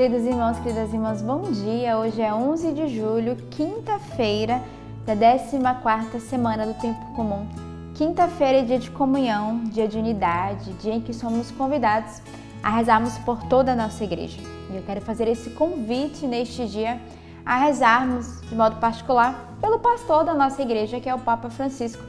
queridos irmãos, queridas irmãs, bom dia! Hoje é 11 de julho, quinta-feira da 14ª semana do Tempo Comum. Quinta-feira é dia de comunhão, dia de unidade, dia em que somos convidados a rezarmos por toda a nossa igreja. E eu quero fazer esse convite neste dia a rezarmos de modo particular pelo pastor da nossa igreja, que é o Papa Francisco,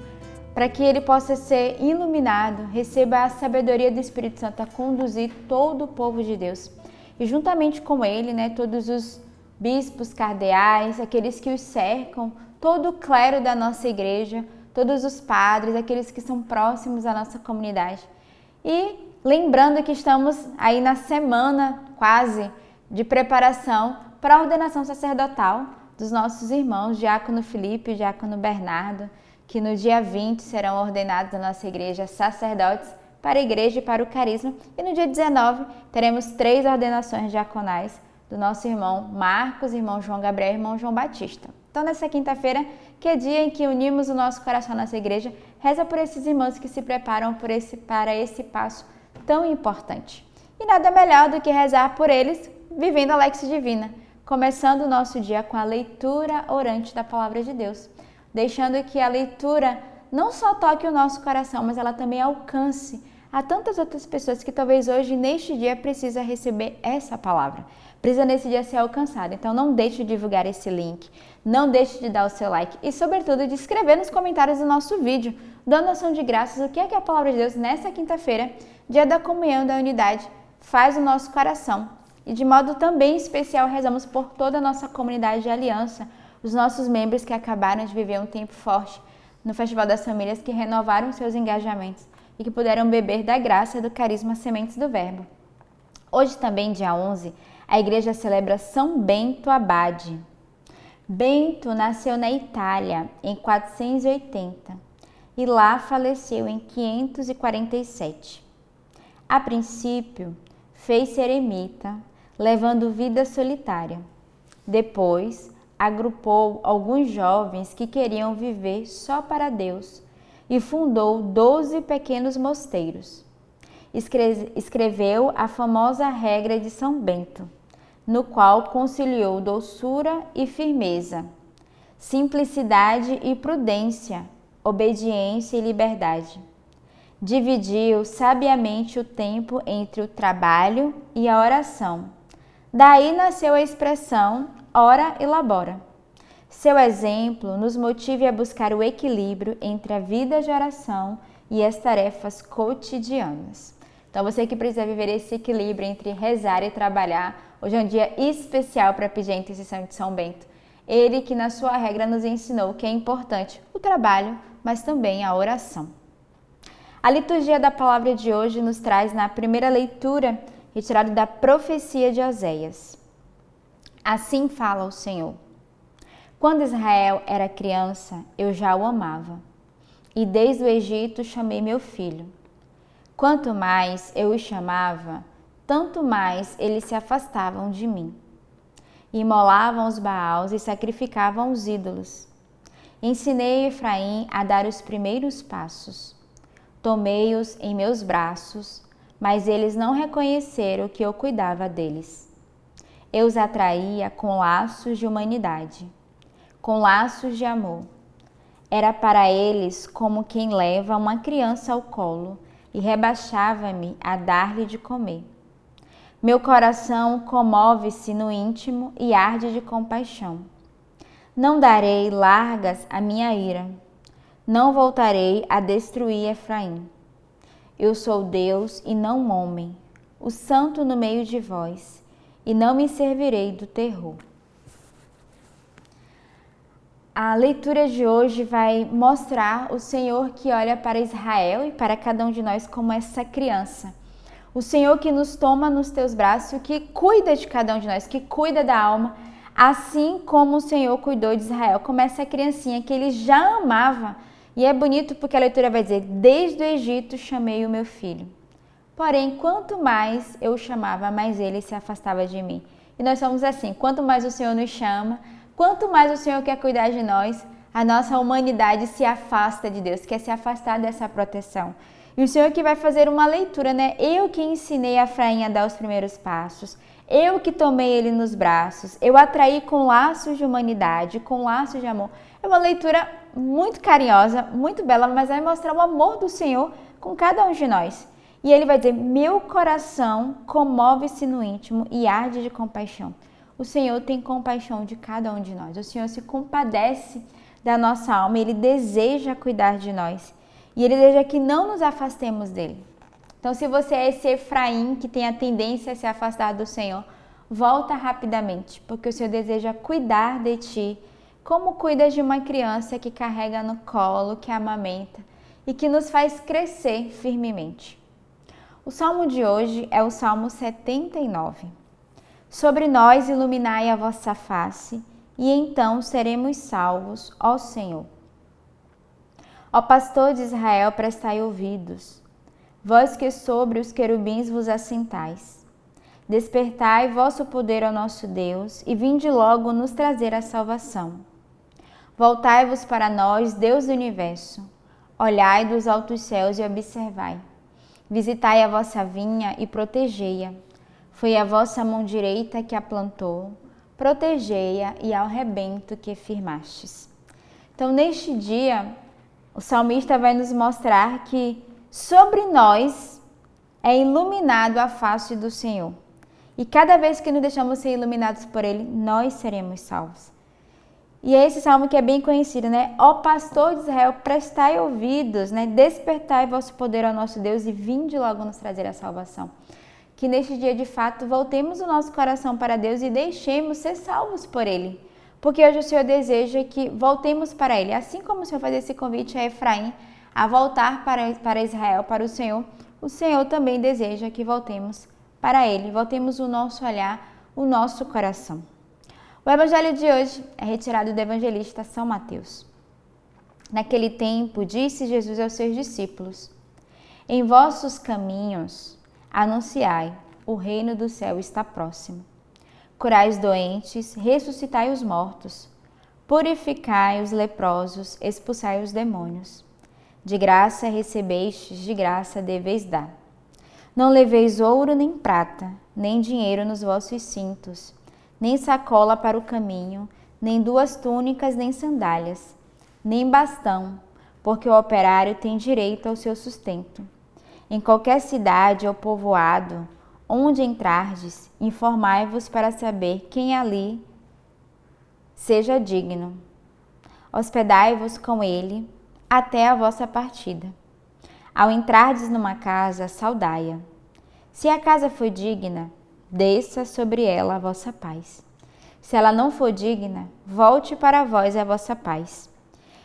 para que ele possa ser iluminado, receba a sabedoria do Espírito Santo a conduzir todo o povo de Deus. E juntamente com ele, todos os bispos, cardeais, aqueles que os cercam, todo o clero da nossa igreja, todos os padres, aqueles que são próximos à nossa comunidade. E lembrando que estamos aí na semana quase de preparação para a ordenação sacerdotal dos nossos irmãos, Diácono Felipe e Diácono Bernardo, que no dia 20 serão ordenados na nossa igreja sacerdotes para a igreja e para o carisma. E no dia 19 teremos 3 ordenações diaconais do nosso irmão Marcos, irmão João Gabriel e irmão João Batista. Então nessa quinta-feira, que é dia em que unimos o nosso coração nessa igreja, reza por esses irmãos que se preparam para esse passo tão importante. E nada melhor do que rezar por eles vivendo a Lexio Divina, começando o nosso dia com a leitura orante da Palavra de Deus, deixando que a leitura não só toque o nosso coração, mas ela também alcance a tantas outras pessoas que talvez hoje, neste dia, precisa receber essa palavra, precisa nesse dia ser alcançada. Então não deixe de divulgar esse link, não deixe de dar o seu like e, sobretudo, de escrever nos comentários do nosso vídeo, dando ação de graças, o que é a Palavra de Deus nessa quinta-feira, dia da comunhão da unidade, faz o nosso coração. E de modo também especial, rezamos por toda a nossa comunidade de aliança, os nossos membros que acabaram de viver um tempo forte no Festival das Famílias, que renovaram seus engajamentos e que puderam beber da graça do carisma Sementes do Verbo. Hoje também, dia 11, a igreja celebra São Bento Abade. Bento nasceu na Itália em 480 e lá faleceu em 547. A princípio, fez-se eremita, levando vida solitária. Depois, agrupou alguns jovens que queriam viver só para Deus e fundou 12 pequenos mosteiros. Escreveu a famosa regra de São Bento, no qual conciliou doçura e firmeza, simplicidade e prudência, obediência e liberdade. Dividiu sabiamente o tempo entre o trabalho e a oração. Daí nasceu a expressão ora e labora. Seu exemplo nos motive a buscar o equilíbrio entre a vida de oração e as tarefas cotidianas. Então você que precisa viver esse equilíbrio entre rezar e trabalhar, hoje é um dia especial para pedir a intercessão de São Bento. Ele que na sua regra nos ensinou que é importante o trabalho, mas também a oração. A liturgia da palavra de hoje nos traz na primeira leitura, retirado da profecia de Oséias. Assim fala o Senhor. Quando Israel era criança, eu já o amava, e desde o Egito chamei meu filho. Quanto mais eu o chamava, tanto mais eles se afastavam de mim. Imolavam os Baals e sacrificavam os ídolos. Ensinei Efraim a dar os primeiros passos. Tomei-os em meus braços, mas eles não reconheceram que eu cuidava deles. Eu os atraía com laços de humanidade, com laços de amor. Era para eles como quem leva uma criança ao colo e rebaixava-me a dar-lhe de comer. Meu coração comove-se no íntimo e arde de compaixão. Não darei largas à minha ira. Não voltarei a destruir Efraim. Eu sou Deus e não homem, o santo no meio de vós, e não me servirei do terror. A leitura de hoje vai mostrar o Senhor que olha para Israel e para cada um de nós como essa criança. O Senhor que nos toma nos teus braços, que cuida de cada um de nós, que cuida da alma, assim como o Senhor cuidou de Israel, como essa criancinha que ele já amava. E é bonito porque a leitura vai dizer, desde o Egito chamei o meu filho. Porém, quanto mais eu o chamava, mais ele se afastava de mim. E nós somos assim, quanto mais o Senhor nos chama, quanto mais o Senhor quer cuidar de nós, a nossa humanidade se afasta de Deus, quer se afastar dessa proteção. E o Senhor que vai fazer uma leitura, Eu que ensinei a Efraim a dar os primeiros passos. Eu que tomei ele nos braços, eu atraí com laços de humanidade, com laços de amor. É uma leitura muito carinhosa, muito bela, mas vai mostrar o amor do Senhor com cada um de nós. E ele vai dizer, meu coração comove-se no íntimo e arde de compaixão. O Senhor tem compaixão de cada um de nós. O Senhor se compadece da nossa alma, ele deseja cuidar de nós. E ele deseja que não nos afastemos dele. Então, se você é esse Efraim que tem a tendência a se afastar do Senhor, volta rapidamente, porque o Senhor deseja cuidar de ti, como cuida de uma criança que carrega no colo, que amamenta e que nos faz crescer firmemente. O salmo de hoje é o Salmo 79. Sobre nós iluminai a vossa face, e então seremos salvos, ó Senhor. Ó pastor de Israel, prestai ouvidos, vós que sobre os querubins vos assentais. Despertai vosso poder ao nosso Deus, e vinde logo nos trazer a salvação. Voltai-vos para nós, Deus do universo, olhai dos altos céus e observai. Visitai a vossa vinha e protegei-a. Foi a vossa mão direita que a plantou, protegei-a e ao rebento que firmastes. Então, neste dia, o salmista vai nos mostrar que sobre nós é iluminado a face do Senhor. E cada vez que nos deixamos ser iluminados por Ele, nós seremos salvos. E é esse salmo que é bem conhecido, né? Ó pastor de Israel, prestai ouvidos, né? Despertai vosso poder ao nosso Deus e vinde logo nos trazer a salvação. Que neste dia, de fato, voltemos o nosso coração para Deus e deixemos ser salvos por Ele. Porque hoje o Senhor deseja que voltemos para Ele. Assim como o Senhor faz esse convite a Efraim a voltar para Israel, para o Senhor também deseja que voltemos para Ele. Voltemos o nosso olhar, o nosso coração. O evangelho de hoje é retirado do evangelista São Mateus. Naquele tempo, disse Jesus aos seus discípulos: em vossos caminhos anunciai, o reino do céu está próximo. Curai os doentes, ressuscitai os mortos, purificai os leprosos, expulsai os demônios. De graça recebestes, de graça deveis dar. Não leveis ouro nem prata, nem dinheiro nos vossos cintos, nem sacola para o caminho, nem 2 túnicas, nem sandálias, nem bastão, porque o operário tem direito ao seu sustento. Em qualquer cidade ou povoado, onde entrardes, informai-vos para saber quem ali seja digno. Hospedai-vos com ele até a vossa partida. Ao entrardes numa casa, saudai-a. Se a casa for digna, desça sobre ela a vossa paz. Se ela não for digna, volte para vós a vossa paz.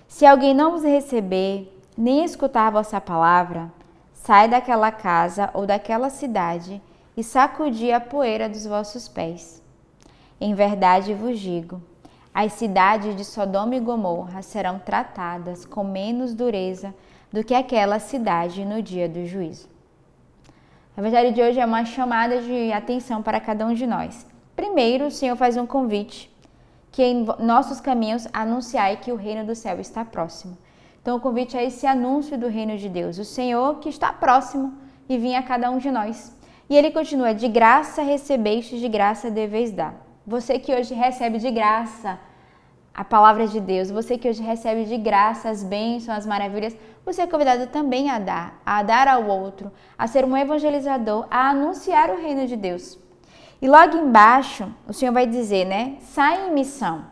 Se alguém não vos receber, nem escutar a vossa palavra, sai daquela casa ou daquela cidade e sacudi a poeira dos vossos pés. Em verdade vos digo, as cidades de Sodoma e Gomorra serão tratadas com menos dureza do que aquela cidade no dia do juízo. O evangelho de hoje é uma chamada de atenção para cada um de nós. Primeiro, o Senhor faz um convite, que em nossos caminhos anunciai que o reino do céu está próximo. Então, o convite é esse anúncio do reino de Deus, o Senhor que está próximo e vinha a cada um de nós. E ele continua, de graça recebestes, de graça deveis dar. Você que hoje recebe de graça a palavra de Deus, você que hoje recebe de graça as bênçãos, as maravilhas, você é convidado também a dar ao outro, a ser um evangelizador, a anunciar o reino de Deus. E logo embaixo, o Senhor vai dizer, né? Sai em missão.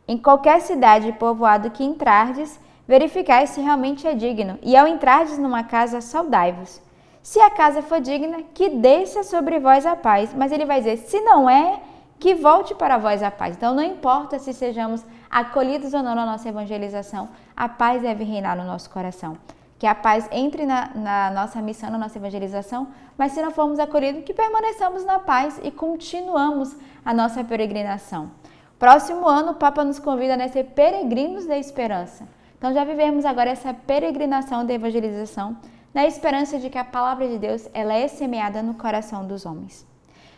Em qualquer cidade e povoado que entrardes, verificai se realmente é digno. E ao entrardes numa casa, saudai-vos. Se a casa for digna, que desça sobre vós a paz. Mas ele vai dizer, se não é, que volte para vós a paz. Então, não importa se sejamos acolhidos ou não na nossa evangelização, a paz deve reinar no nosso coração. Que a paz entre na nossa missão, na nossa evangelização, mas se não formos acolhidos, que permaneçamos na paz e continuamos a nossa peregrinação. Próximo ano, o Papa nos convida a ser peregrinos da esperança. Então, já vivemos agora essa peregrinação da evangelização, na esperança de que a palavra de Deus ela é semeada no coração dos homens.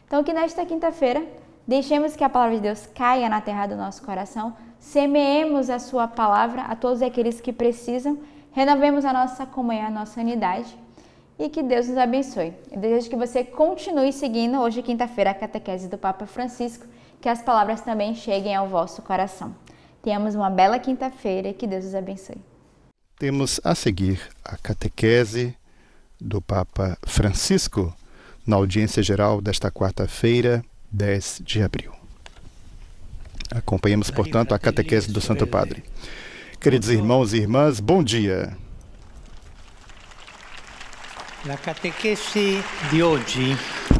Então, que nesta quinta-feira, deixemos que a palavra de Deus caia na terra do nosso coração, semeemos a sua palavra a todos aqueles que precisam, renovemos a nossa comunhão, a nossa unidade e que Deus nos abençoe. Eu desejo que você continue seguindo hoje, quinta-feira, a catequese do Papa Francisco, que as palavras também cheguem ao vosso coração. Tenhamos uma bela quinta-feira e que Deus nos abençoe. Temos a seguir a catequese do Papa Francisco na audiência geral desta quarta-feira, 10 de abril. Acompanhemos, portanto, a catequese do Santo Padre. Queridos irmãos e irmãs, bom dia.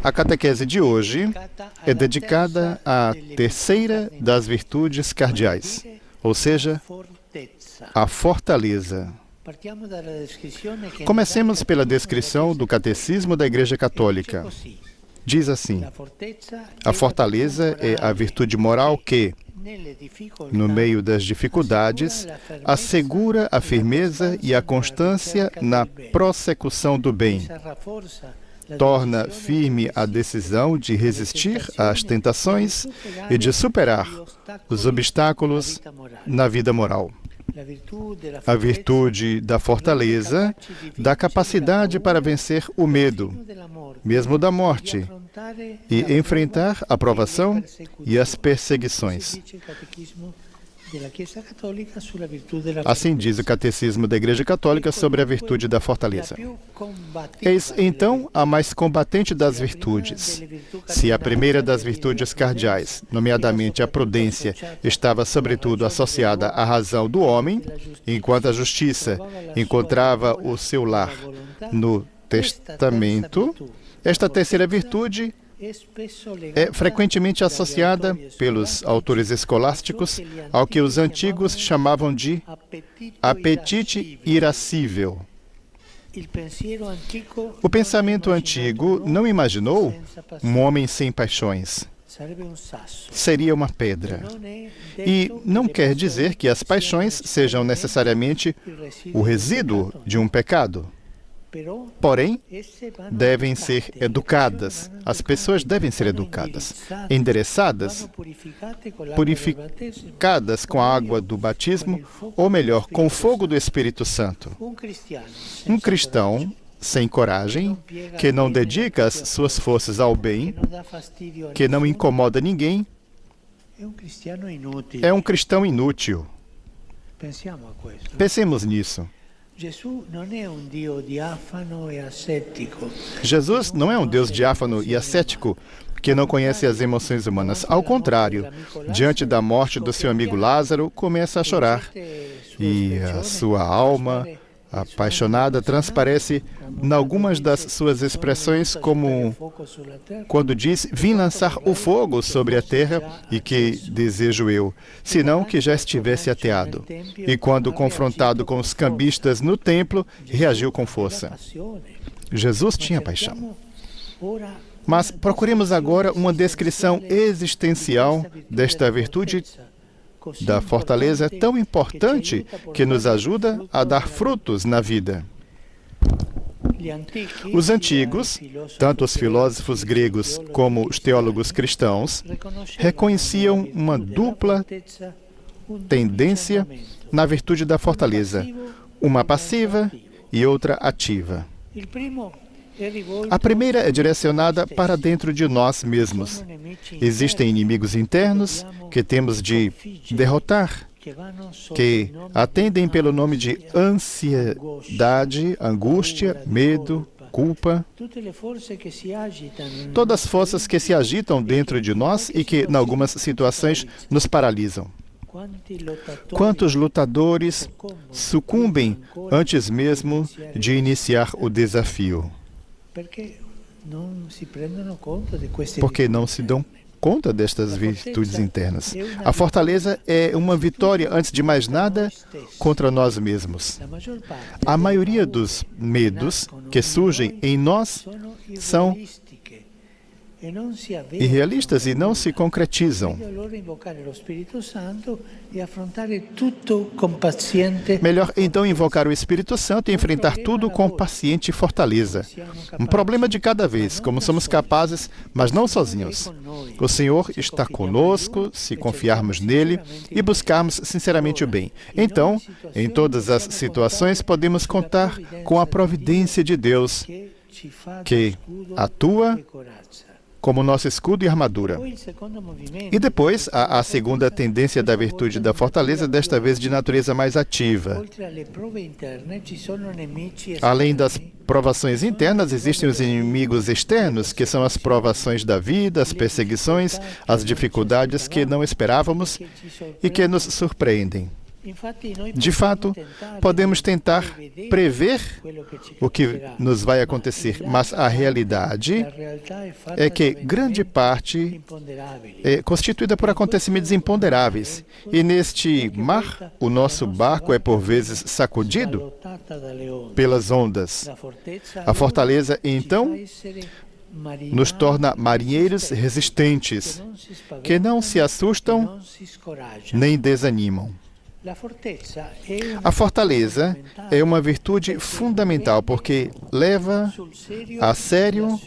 A catequese de hoje é dedicada à terceira das virtudes cardeais, ou seja, a fortaleza. Comecemos pela descrição do Catecismo da Igreja Católica. Diz assim: a fortaleza é a virtude moral que, no meio das dificuldades, assegura a firmeza e a constância na prossecução do bem. Torna firme a decisão de resistir às tentações e de superar os obstáculos na vida moral. A virtude da fortaleza dá capacidade para vencer o medo, mesmo da morte, e enfrentar a provação e as perseguições. Assim diz o Catecismo da Igreja Católica sobre a virtude da fortaleza. Eis, então, a mais combatente das virtudes. Se a primeira das virtudes cardeais, nomeadamente a prudência, estava sobretudo associada à razão do homem, enquanto a justiça encontrava o seu lar no testamento, esta terceira virtude é frequentemente associada pelos autores escolásticos ao que os antigos chamavam de apetite irascível. O pensamento antigo não imaginou um homem sem paixões. Seria uma pedra. E não quer dizer que as paixões sejam necessariamente o resíduo de um pecado. Porém, devem ser educadas. As pessoas devem ser educadas, endereçadas, purificadas com a água do batismo, ou melhor, com o fogo do Espírito Santo. Um cristão sem coragem, que não dedica as suas forças ao bem, que não incomoda ninguém, é um cristão inútil. Pensemos nisso. Jesus não é um Deus diáfano e ascético que não conhece as emoções humanas. Ao contrário, diante da morte do seu amigo Lázaro, começa a chorar. E a sua alma apaixonada transparece em algumas das suas expressões, como quando diz: vim lançar o fogo sobre a terra, e que desejo eu, senão que já estivesse ateado. E quando confrontado com os cambistas no templo, reagiu com força. Jesus tinha paixão. Mas procuremos agora uma descrição existencial desta virtude da fortaleza tão importante que nos ajuda a dar frutos na vida. Os antigos, tanto os filósofos gregos como os teólogos cristãos, reconheciam uma dupla tendência na virtude da fortaleza, uma passiva e outra ativa. A primeira é direcionada para dentro de nós mesmos. Existem inimigos internos que temos de derrotar, que atendem pelo nome de ansiedade, angústia, medo, culpa. Todas as forças que se agitam dentro de nós e que, em algumas situações, nos paralisam. Quantos lutadores sucumbem antes mesmo de iniciar o desafio? Porque não se dão conta destas virtudes internas. A fortaleza é uma vitória, antes de mais nada, contra nós mesmos. A maioria dos medos que surgem em nós são irrealistas e não se concretizam. Melhor então invocar o Espírito Santo e enfrentar tudo com paciente fortaleza. Um problema de cada vez, como somos capazes, mas não sozinhos. O Senhor está conosco se confiarmos nele e buscarmos sinceramente o bem. Então, em todas as situações, podemos contar com a providência de Deus, que atua como nosso escudo e armadura. E depois, há a segunda tendência da virtude da fortaleza, desta vez de natureza mais ativa. Além das provações internas, existem os inimigos externos, que são as provações da vida, as perseguições, as dificuldades que não esperávamos e que nos surpreendem. De fato, podemos tentar prever o que nos vai acontecer, mas a realidade é que grande parte é constituída por acontecimentos imponderáveis. E neste mar, o nosso barco é por vezes sacudido pelas ondas. A fortaleza, então, nos torna marinheiros resistentes, que não se assustam nem desanimam. A fortaleza é uma virtude fundamental porque leva a sério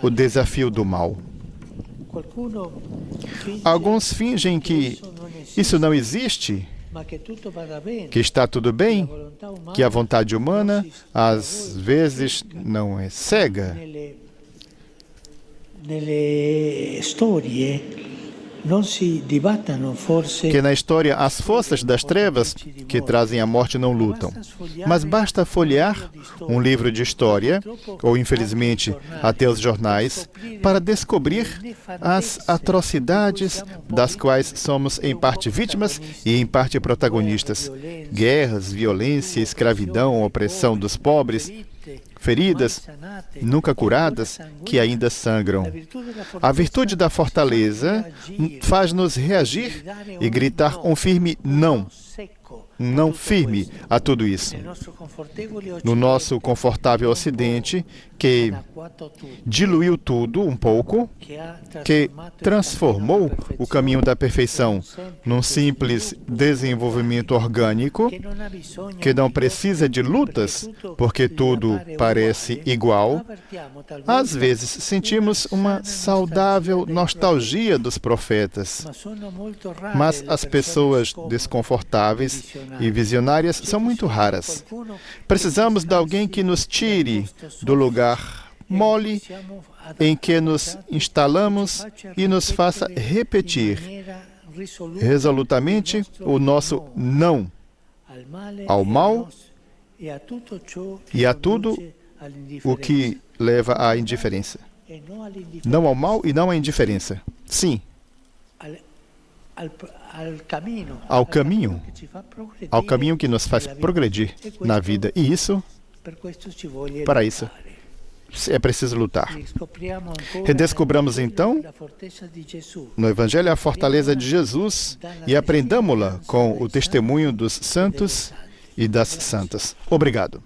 o desafio do mal. Alguns fingem que isso não existe, que está tudo bem, que a vontade humana às vezes não é cega. Que na história as forças das trevas que trazem a morte não lutam. Mas basta folhear um livro de história, ou infelizmente até os jornais, para descobrir as atrocidades das quais somos em parte vítimas e em parte protagonistas. Guerras, violência, escravidão, opressão dos pobres, feridas nunca curadas que ainda sangram. A virtude da fortaleza faz-nos reagir e gritar um firme não. Um não firme a tudo isso. No nosso confortável Ocidente, que diluiu tudo um pouco, que transformou o caminho da perfeição num simples desenvolvimento orgânico, que não precisa de lutas, porque tudo parece igual, às vezes sentimos uma saudável nostalgia dos profetas. Mas as pessoas desconfortáveis e visionárias são muito raras. Precisamos de alguém que nos tire do lugar mole em que nos instalamos e nos faça repetir resolutamente o nosso não ao mal e a tudo o que leva à indiferença. Não ao mal e não à indiferença. Sim. Ao caminho que nos faz progredir na vida. E isso, para isso, é preciso lutar. Redescobramos então no Evangelho a fortaleza de Jesus e aprendamo-la com o testemunho dos santos e das santas. Obrigado.